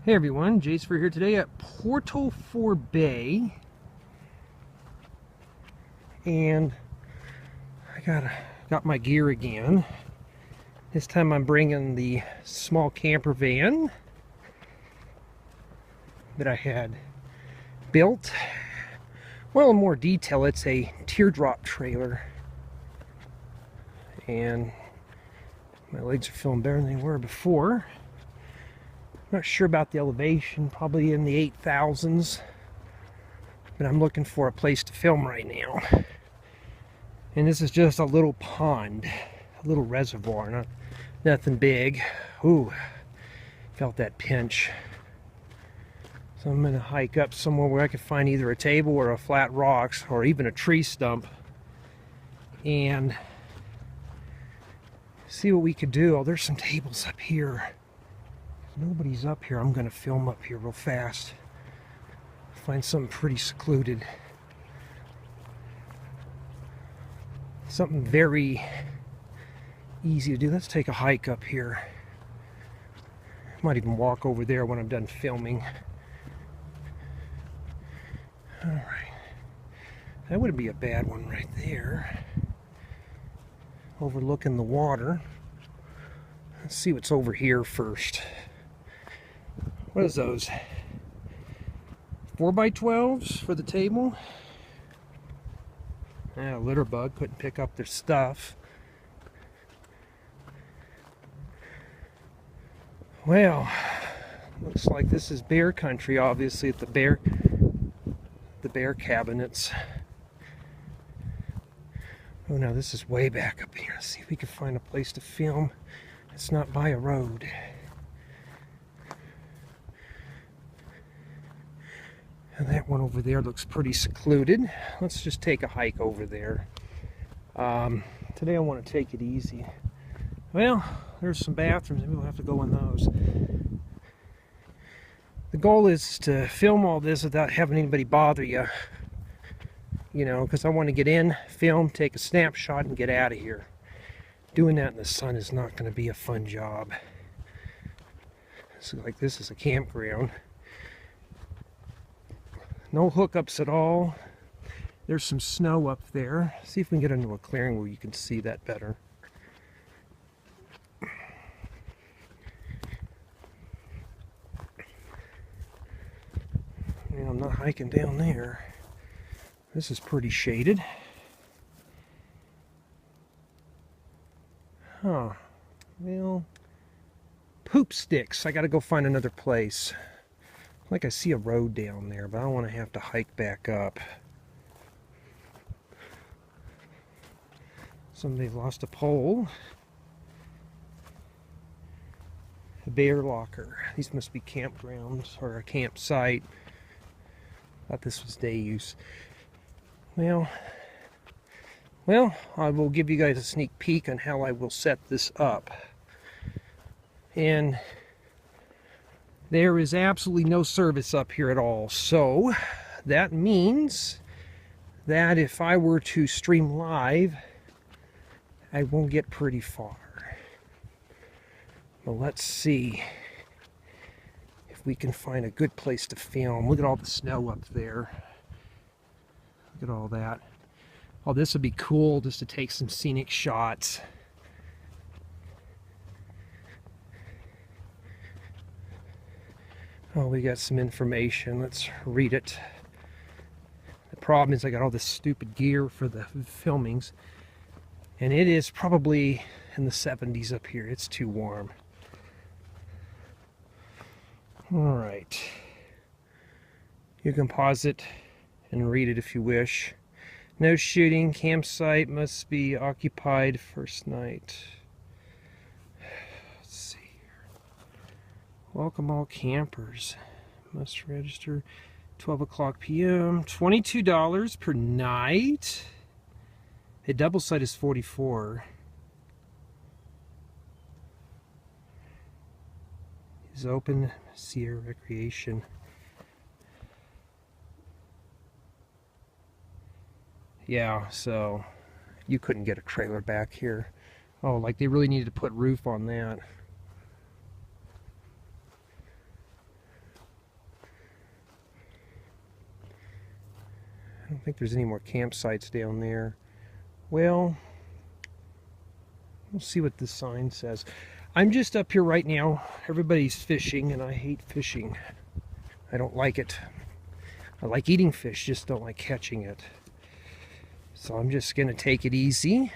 Hey everyone, Jace here today at Portal Forebay, and I got my gear again. This time I'm bringing the small camper van that I had built. Well, in more detail, it's a teardrop trailer, and my legs are feeling better than they were before. Not sure about the elevation, probably in the 8,000s, but I'm looking for a place to film right now. And this is just a little pond, a little reservoir, nothing big. Ooh, felt that pinch. So I'm gonna hike up somewhere where I can find either a table or a flat rocks or even a tree stump and see what we could do. Oh, there's some tables up here. Nobody's up here. I'm going to film up here real fast. Find something pretty secluded. Something very easy to do. Let's take a hike up here. Might even walk over there when I'm done filming. Alright. That wouldn't be a bad one right there. Overlooking the water. Let's see what's over here first. What is those? 4x12s for the table? Yeah, litter bug couldn't pick up their stuff. Well, looks like this is bear country, obviously, at the bear cabinets. Oh no, this is way back up here. Let's see if we can find a place to film. It's not by a road. And that one over there looks pretty secluded. Let's just take a hike over there. Today I want to take it easy. Well, there's some bathrooms, and we'll have to go in those. The goal is to film all this without having anybody bother you. You know, because I want to get in, film, take a snapshot, and get out of here. Doing that in the sun is not going to be a fun job. So, like, this is a campground. No hookups at all. There's some snow up there. See if we can get into a clearing where you can see that better. Yeah, I'm not hiking down there. This is pretty shaded. Huh. Well, poop sticks. I gotta go find another place. Like I see a road down there, but I don't want to have to hike back up. Somebody lost a pole. A bear locker. These must be campgrounds or a campsite. Thought this was day use. Well, I will give you guys a sneak peek on how I will set this up. And there is absolutely no service up here at all, so that means that if I were to stream live, I won't get pretty far. But let's see if we can find a good place to film. Look at all the snow up there. Look at all that. Oh, this would be cool just to take some scenic shots. Oh, we got some information. Let's read it. The problem is I got all this stupid gear for the filmings, and it is probably in the 70s up here. It's too warm. All right. You can pause it and read it if you wish. No shooting. Campsite must be occupied first night. Let's see. Welcome all campers. Must register 12 o'clock p.m. $22 per night. A double site is $44. Is open. Sierra Recreation. Yeah, so you couldn't get a trailer back here. Oh, like they really needed to put roof on that. I don't think there's any more campsites down there. Well, we'll see what this sign says. I'm just up here right now. Everybody's fishing, and I hate fishing. I don't like it. I like eating fish, just don't like catching it. So I'm just going to take it easy.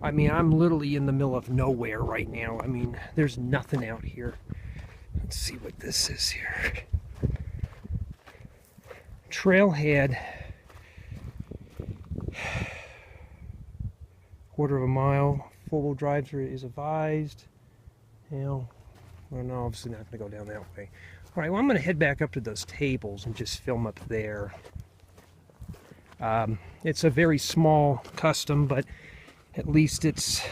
I mean, I'm literally in the middle of nowhere right now. I mean, there's nothing out here. Let's see what this is here. Trailhead. Quarter of a mile. Four-wheel drive is advised. Well, no, obviously not going to go down that way. All right, well, I'm going to head back up to those tables and just film up there. It's a very small custom, but at least it's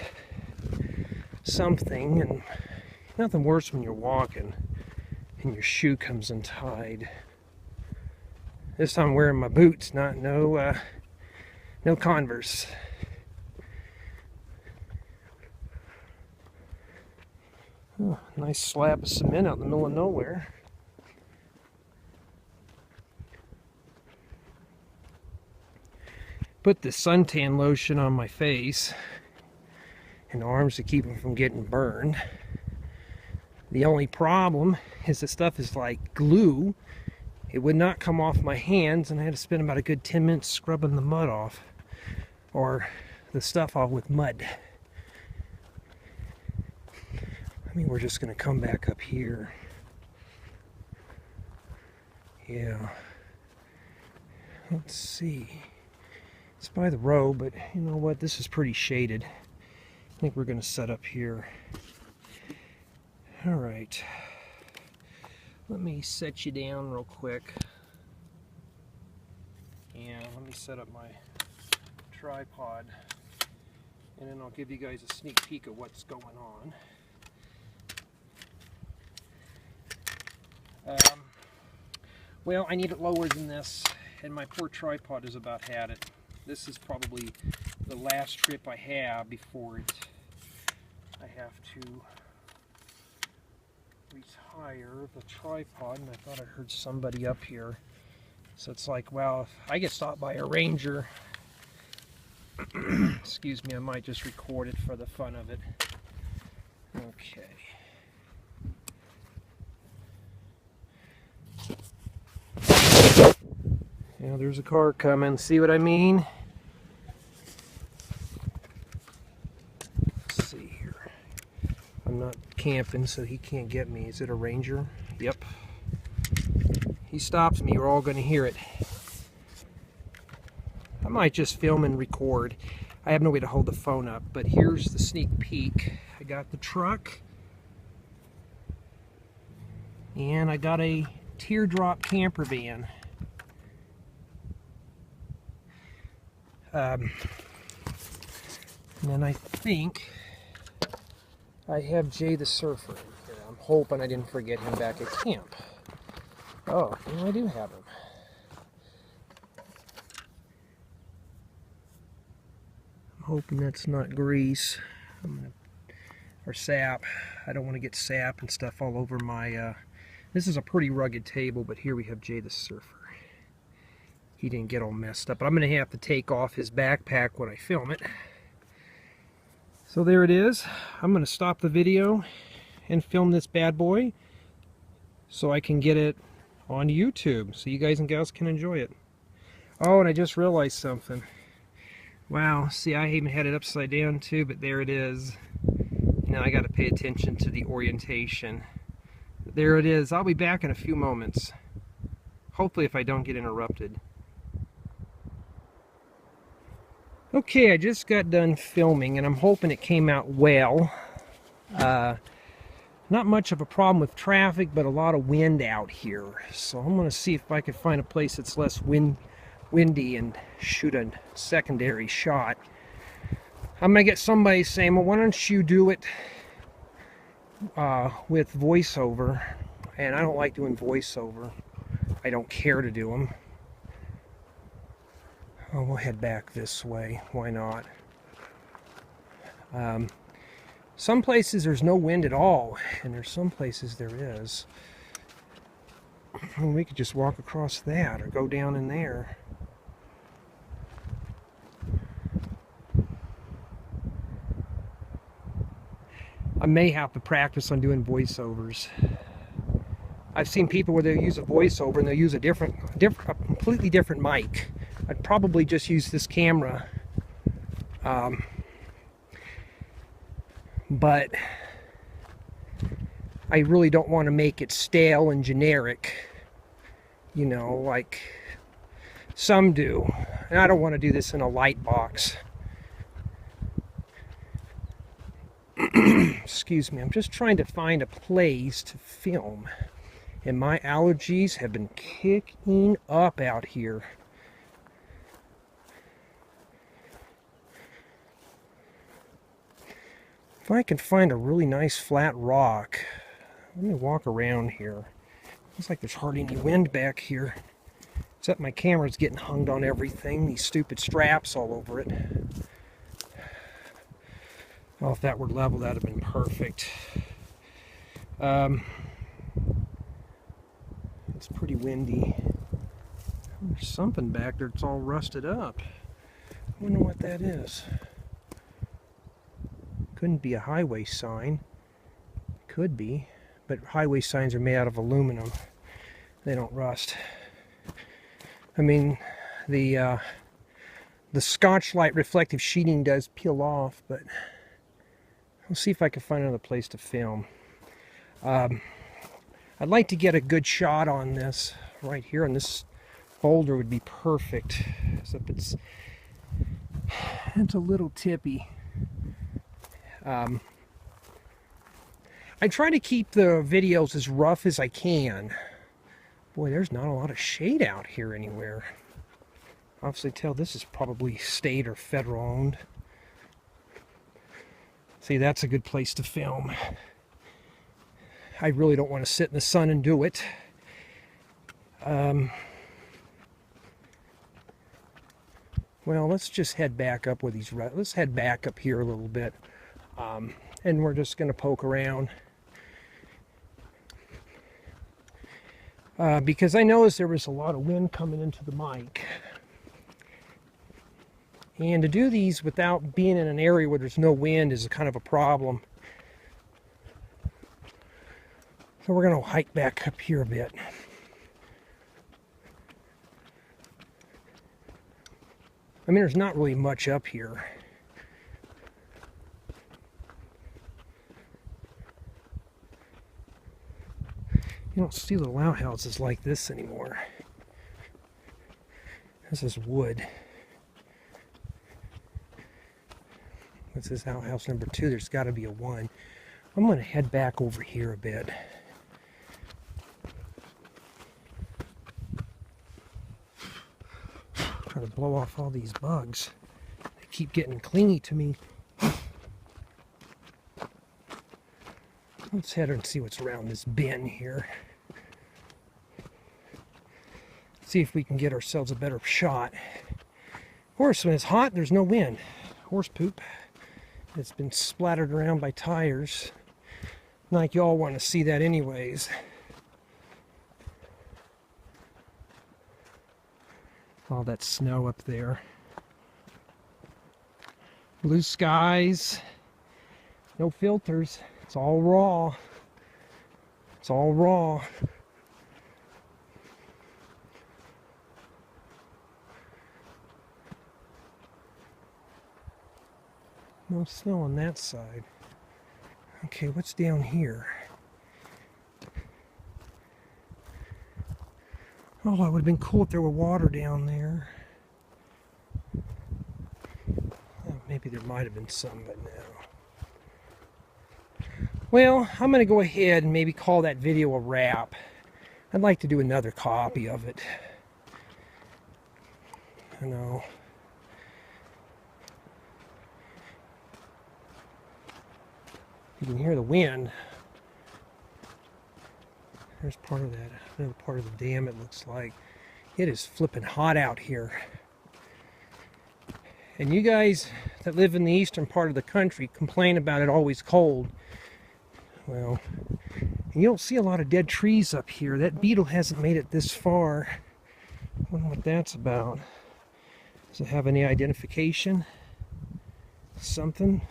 something, and nothing worse when you're walking and your shoe comes untied. This time I'm wearing my boots, no Converse. Oh, nice slab of cement out in the middle of nowhere. Put the suntan lotion on my face and arms to keep them from getting burned. The only problem is the stuff is like glue. It would not come off my hands, and I had to spend about a good 10 minutes scrubbing the mud off, or the stuff off with mud. I mean, we're just going to come back up here. Yeah. Let's see. It's by the road, but you know what? This is pretty shaded. I think we're going to set up here. All right. Let me set you down real quick. And let me set up my tripod. And then I'll give you guys a sneak peek of what's going on. Well, I need it lower than this, and my poor tripod has about had it. This is probably the last trip I have before I have to retire the tripod, and I thought I heard somebody up here. So it's like, well, if I get stopped by a ranger, excuse me, I might just record it for the fun of it. Okay. Yeah, there's a car coming. See what I mean? Let's see here. I'm not camping, so he can't get me. Is it a ranger? Yep. He stops me. We're all going to hear it. I might just film and record. I have no way to hold the phone up, but here's the sneak peek. I got the truck, and I got a teardrop camper van. And then I think I have Jay the Surfer in here. I'm hoping I didn't forget him back at camp. Oh, yeah, I do have him. I'm hoping that's not grease or sap. I don't want to get sap and stuff all over my... This is a pretty rugged table, but here we have Jay the Surfer. He didn't get all messed up, but I'm going to have to take off his backpack when I film it. So there it is. I'm going to stop the video and film this bad boy so I can get it on YouTube so you guys and gals can enjoy it. Oh, and I just realized something. Wow, see, I even had it upside down too, but there it is. Now I got to pay attention to the orientation. There it is. I'll be back in a few moments. Hopefully if I don't get interrupted. Okay, I just got done filming, and I'm hoping it came out well. Not much of a problem with traffic, but a lot of wind out here. So I'm going to see if I can find a place that's less windy and shoot a secondary shot. I'm going to get somebody saying, well, why don't you do it with voiceover? And I don't like doing voiceover. I don't care to do them. Oh, we'll head back this way. Why not? Some places there's no wind at all, and there's some places there is. And we could just walk across that or go down in there. I may have to practice on doing voiceovers. I've seen people where they use a voiceover and they'll use a completely different mic. I'd probably just use this camera. But I really don't want to make it stale and generic, you know, like some do. And I don't want to do this in a light box. Excuse me, I'm just trying to find a place to film. And my allergies have been kicking up out here. If I can find a really nice flat rock, let me walk around here. Looks like there's hardly any wind back here. Except my camera's getting hung on everything. These stupid straps all over it. Well, if that were level, that'd have been perfect. It's pretty windy. There's something back there that's all rusted up. I wonder what that is. Couldn't be a highway sign. Could be, but highway signs are made out of aluminum. They don't rust. I mean, the Scotch-Lite reflective sheeting does peel off, but I'll see if I can find another place to film. I'd like to get a good shot on this right here, and this boulder would be perfect. Except it's a little tippy. I try to keep the videos as rough as I can. Boy, there's not a lot of shade out here anywhere. Obviously tell this is probably state or federal owned. See, that's a good place to film. I really don't want to sit in the sun and do it. Well, let's just head back up with these. Let's head back up here a little bit. And we're just going to poke around. Because I noticed there was a lot of wind coming into the mic. And to do these without being in an area where there's no wind is kind of a problem. So we're going to hike back up here a bit. I mean, there's not really much up here. You don't see little outhouses like this anymore. This is wood. This is outhouse number 2. There's got to be a 1. I'm going to head back over here a bit. Try to blow off all these bugs. They keep getting clingy to me. Let's head and see what's around this bend here. See if we can get ourselves a better shot. Of course, when it's hot, there's no wind. Horse poop. It's been splattered around by tires. Not like y'all want to see that anyways. All that snow up there. Blue skies. No filters. It's all raw. It's all raw. No snow on that side. Okay, what's down here? Oh, it would have been cool if there were water down there. Oh, maybe there might have been some, but no. Well, I'm going to go ahead and maybe call that video a wrap. I'd like to do another copy of it. I know. You can hear the wind. There's part of that, another part of the dam it looks like. It is flipping hot out here. And you guys that live in the eastern part of the country complain about it always cold. Well, and you don't see a lot of dead trees up here. That beetle hasn't made it this far. I wonder what that's about. Does it have any identification? Something?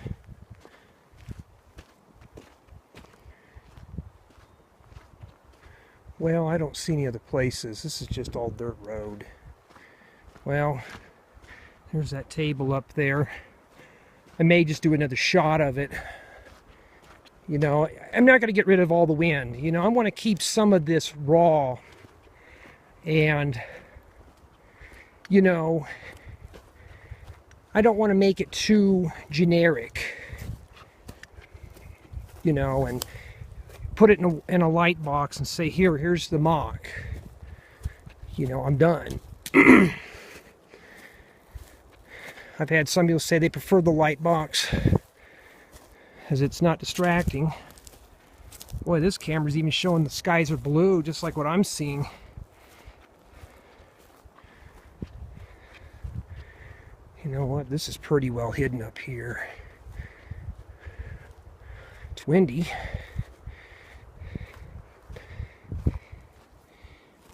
Well, I don't see any other places. This is just all dirt road. Well, there's that table up there. I may just do another shot of it. You know, I'm not going to get rid of all the wind. You know, I want to keep some of this raw. And, you know, I don't want to make it too generic. You know, and put it in a light box and say, here's the mock. You know, I'm done. I've had some people say they prefer the light box as it's not distracting. Boy, this camera's even showing the skies are blue, just like what I'm seeing. You know what? This is pretty well hidden up here. It's windy.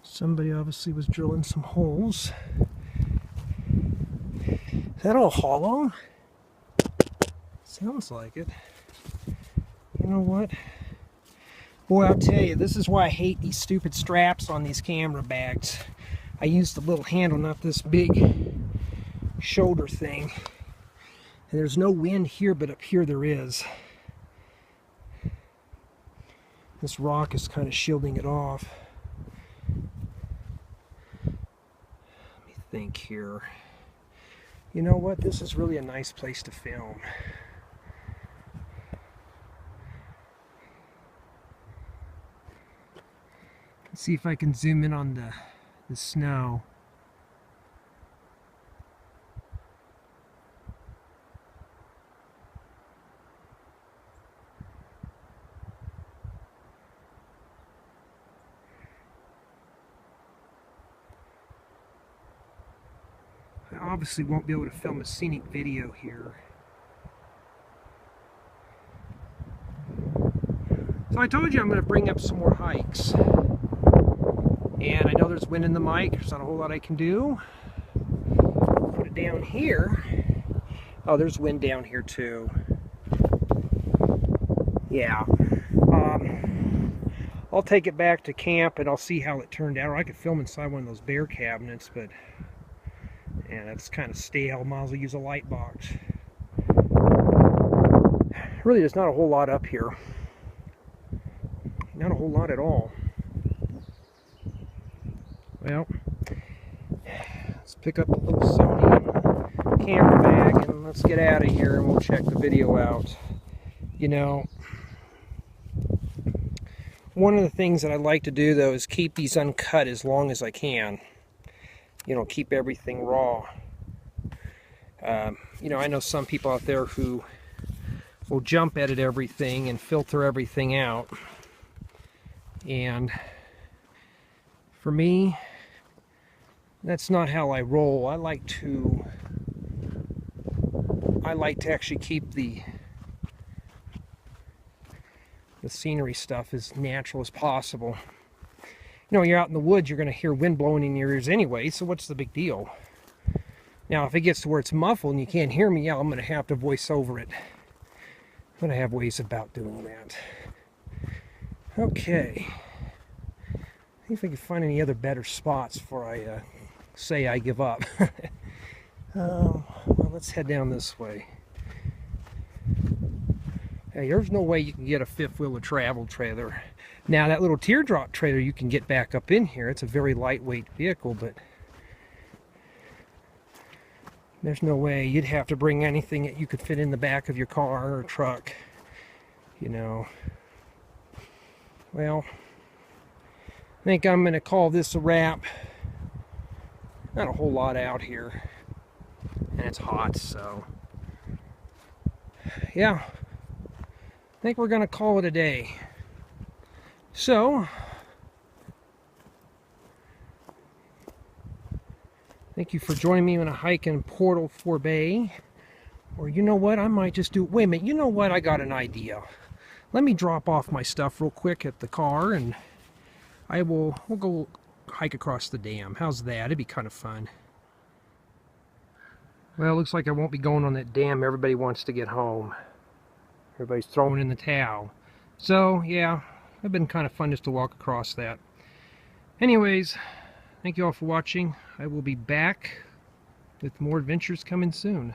Somebody obviously was drilling some holes. Is that all hollow? Sounds like it. You know what? Boy, I'll tell you, this is why I hate these stupid straps on these camera bags. I use the little handle, not this big shoulder thing. And there's no wind here, but up here there is. This rock is kind of shielding it off. Let me think here. You know what? This is really a nice place to film. Let's see if I can zoom in on the snow. I obviously won't be able to film a scenic video here. So I told you I'm going to bring up some more hikes. And I know there's wind in the mic. There's not a whole lot I can do. Put it down here. Oh, there's wind down here too. Yeah. I'll take it back to camp and I'll see how it turned out. Or I could film inside one of those bear cabinets, but yeah, that's kind of stale. Might as well use a light box. Really, there's not a whole lot up here. Not a whole lot at all. Well, let's pick up a little Sony camera bag and let's get out of here and we'll check the video out. You know, one of the things that I like to do though is keep these uncut as long as I can. You know, keep everything raw. You know, I know some people out there who will jump edit everything and filter everything out. And for me, that's not how I roll. I like to actually keep the scenery stuff as natural as possible. You know, when you're out in the woods, you're going to hear wind blowing in your ears anyway, so what's the big deal? Now, if it gets to where it's muffled and you can't hear me, yeah, I'm going to have to voice over it. I'm going to have ways about doing that. Okay. See if I can find any other better spots before I say I give up. Well, let's head down this way. Hey, there's no way you can get a fifth-wheel travel trailer. Now, that little teardrop trailer you can get back up in here. It's a very lightweight vehicle, but there's no way. You'd have to bring anything that you could fit in the back of your car or truck, you know. Well, I think I'm going to call this a wrap. Not a whole lot out here. And it's hot, so yeah. I think we're going to call it a day. So, Thank you for joining me on a hike in Portal Forebay. Or you know what, I might just do, wait a minute, you know what, I got an idea. Let me drop off my stuff real quick at the car and we'll go hike across the dam. How's that? It'd be kind of fun. Well, it looks like I won't be going on that dam. Everybody wants to get home. Everybody's throwing in the towel. So, yeah, it's been kind of fun just to walk across that. Anyways, thank you all for watching. I will be back with more adventures coming soon.